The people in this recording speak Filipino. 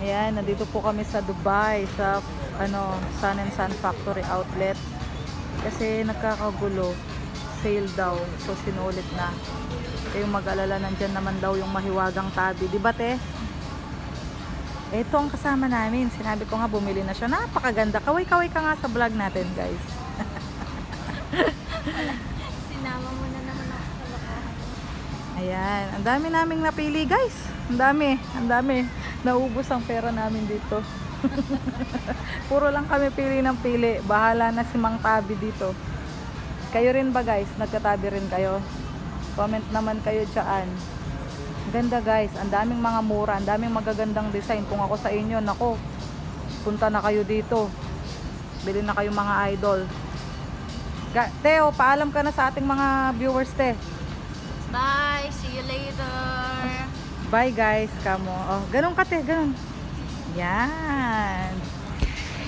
Ayan, nandito po kami sa Dubai, sa Sun and Sun Factory Outlet. Kasi nagkakagulo, sale daw. So sinulit na. Kayong mag-alala, nandyan naman daw yung mahiwagang tabi. Di ba, te? Ito ang kasama namin. Sinabi ko nga, bumili na siya. Napakaganda. Kaway-kaway ka nga sa vlog natin, guys. Sinama mo na naman ako sa lokohan. Ayan. Ang dami naming napili, guys. Ang dami. Ang dami. Naubos ang pera namin dito. Puro lang kami pili ng pili. Bahala na si Mang Tabi dito. Kayo rin ba, guys? Nagkatabi rin kayo? Comment naman kayo dyan. Ganda, guys. Ang daming mga mura. Ang daming magagandang design. Kung ako sa inyo, nako, punta na kayo dito. Bili na kayo mga idol. Teo, paalam ka na sa ating mga viewers, te. Bye! See you later! Bye, guys. Kamo. Oh, ganun ka, te. Ganun. Yan.